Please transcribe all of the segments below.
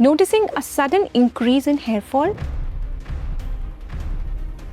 Noticing a sudden increase in hair fall?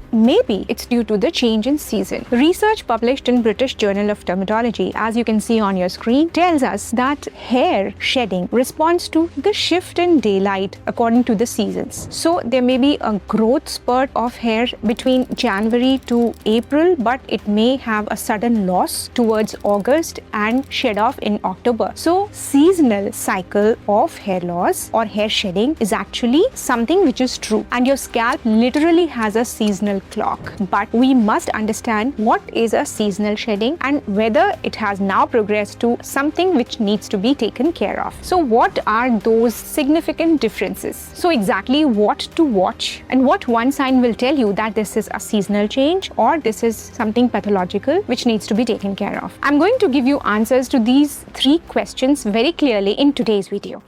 Maybe it's due to the change in season. Research published in British Journal of Dermatology, as you can see on your screen, tells us that hair shedding responds to the shift in daylight according to the seasons. So there may be a growth spurt of hair between January to April, but it may have a sudden loss towards August and shed off in October. So seasonal cycle of hair loss or hair shedding is actually something which is true, and your scalp literally has a seasonal clock. But we must understand what is a seasonal shedding and whether it has now progressed to something which needs to be taken care of. So what are those significant differences? So exactly what to watch and what one sign will tell you that this is a seasonal change or this is something pathological which needs to be taken care of. I'm going to give you answers to these 3 questions very clearly in today's video.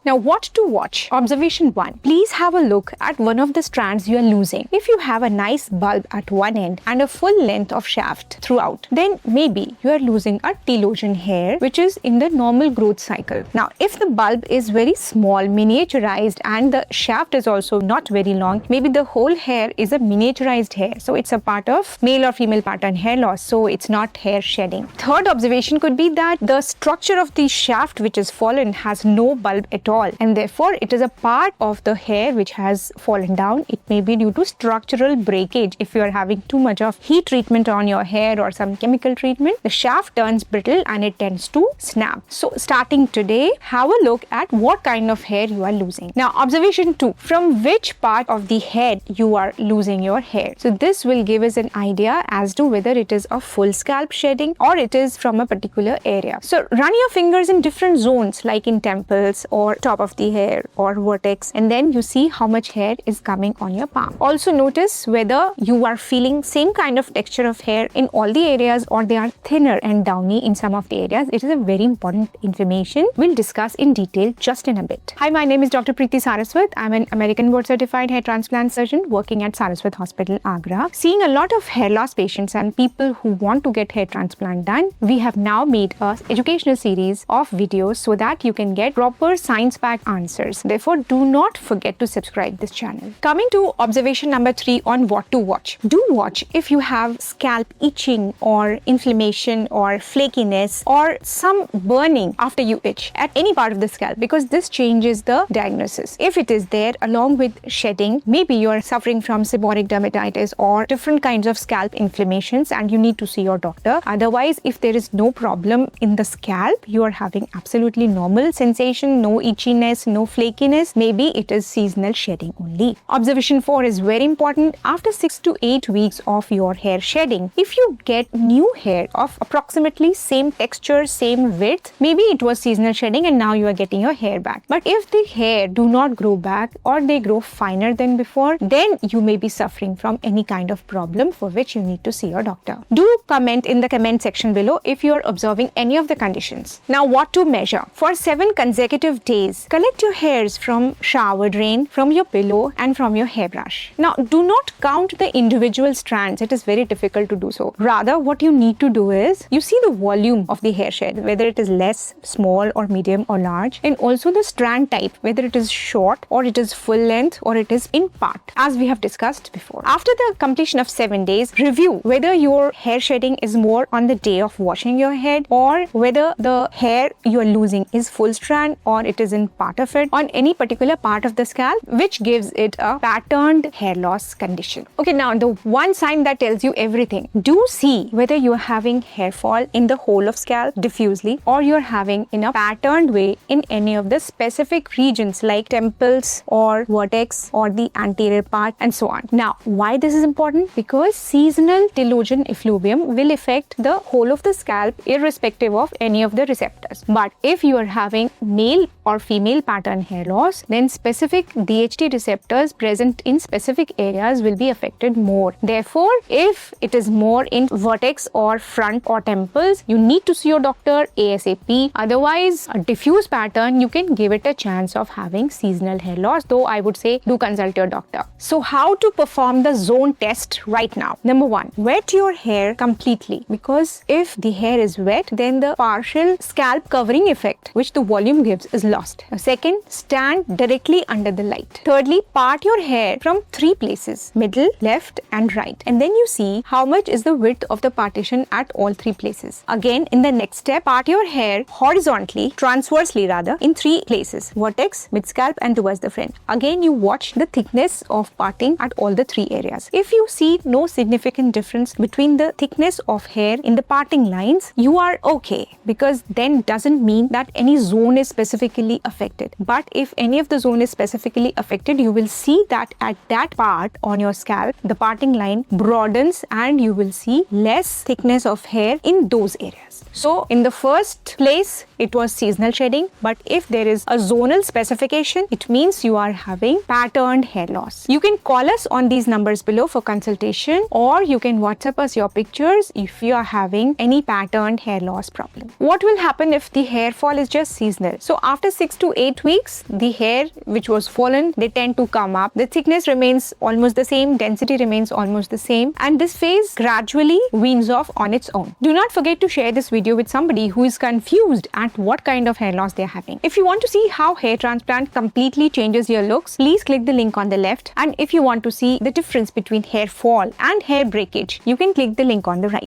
Now, what to watch? Observation 1. Please have a look at one of the strands you are losing. If you have a nice bulb at one end and a full length of shaft throughout, then maybe you are losing a telogen hair which is in the normal growth cycle. Now, if the bulb is very small, miniaturized, and the shaft is also not very long, maybe the whole hair is a miniaturized hair. So it's a part of male or female pattern hair loss. So it's not hair shedding. Third observation could be that the structure of the shaft which is fallen has no bulb at all, and therefore it is a part of the hair which has fallen down. It may be due to structural breakage. If you are having too much of heat treatment on your hair or some chemical treatment, the shaft turns brittle and it tends to snap. So starting today, have a look at what kind of hair you are losing. Now, observation 2, from which part of the head you are losing your hair. So this will give us an idea as to whether it is a full scalp shedding or it is from a particular area. So run your fingers in different zones like in temples or top of the hair or vertex, and then you see how much hair is coming on your palm. Also notice whether you are feeling same kind of texture of hair in all the areas or they are thinner and downy in some of the areas. It is a very important information we'll discuss in detail just in a bit. Hi, my name is Dr. Preeti Saraswat. I'm an American board certified hair transplant surgeon working at Saraswat Hospital Agra. Seeing a lot of hair loss patients and people who want to get hair transplant done, we have now made an educational series of videos so that you can get proper science-backed answers. Therefore, do not forget to subscribe this channel. Coming to observation number 3 on what to watch. Do watch if you have scalp itching or inflammation or flakiness or some burning after you itch at any part of the scalp, because this changes the diagnosis. If it is there along with shedding, maybe you are suffering from seborrheic dermatitis or different kinds of scalp inflammations and you need to see your doctor. Otherwise, if there is no problem in the scalp, you are having absolutely normal sensation, no itchiness, no flakiness, maybe it is seasonal shedding only. Observation 4 is very important. After 6 to 8 weeks of your hair shedding, if you get new hair of approximately same texture, same width, maybe it was seasonal shedding and now you are getting your hair back. But if the hair do not grow back or they grow finer than before, then you may be suffering from any kind of problem for which you need to see your doctor. Do comment in the comment section below if you are observing any of the conditions. Now, what to measure? For 7 consecutive days, collect your hairs from shower drain, from your pillow and from your hairbrush. Now, do not count the individual strands. It is very difficult to do so. Rather, what you need to do is, you see the volume of the hair shed, whether it is less, small or medium or large, and also the strand type, whether it is short or it is full length or it is in part, as we have discussed before. After the completion of 7 days, review whether your hair shedding is more on the day of washing your head or whether the hair you are losing is full strand or it is in part of it on any particular part of the scalp, which gives it a patterned hair loss condition. Okay, now the one sign that tells you everything. Do see whether you are having hair fall in the whole of scalp diffusely or you are having in a patterned way in any of the specific regions like temples or vertex or the anterior part and so on. Now, why this is important? Because seasonal telogen effluvium will affect the whole of the scalp irrespective of any of the receptors. But if you are having male or female pattern hair loss, then specific DHT receptors present in specific areas will be affected more. Therefore, if it is more in vertex or front or temples, you need to see your doctor ASAP. Otherwise, a diffuse pattern, you can give it a chance of having seasonal hair loss, though I would say do consult your doctor. So how to perform the zone test right now? Number 1, wet your hair completely, because if the hair is wet, then the partial scalp covering effect which the volume gives is lost. fast. Second, stand directly under the light. Thirdly, part your hair from 3 places, middle, left and right. And then you see how much is the width of the partition at all 3 places. Again, in the next step, part your hair horizontally, transversely rather, in 3 places, vertex, mid scalp and towards the front. Again, you watch the thickness of parting at all the 3 areas. If you see no significant difference between the thickness of hair in the parting lines, you are okay, because then doesn't mean that any zone is specifically affected. But if any of the zone is specifically affected, you will see that at that part on your scalp, the parting line broadens and you will see less thickness of hair in those areas. So in the first place, it was seasonal shedding, but if there is a zonal specification, it means you are having patterned hair loss. You can call us on these numbers below for consultation, or you can WhatsApp us your pictures if you are having any patterned hair loss problem. What will happen if the hair fall is just seasonal? So after 6 to 8 weeks, the hair which was fallen, they tend to come up. The thickness remains almost the same, density remains almost the same, and this phase gradually weans off on its own. Do not forget to share this video with somebody who is confused at what kind of hair loss they are having. If you want to see how hair transplant completely changes your looks, please click the link on the left. And if you want to see the difference between hair fall and hair breakage, you can click the link on the right.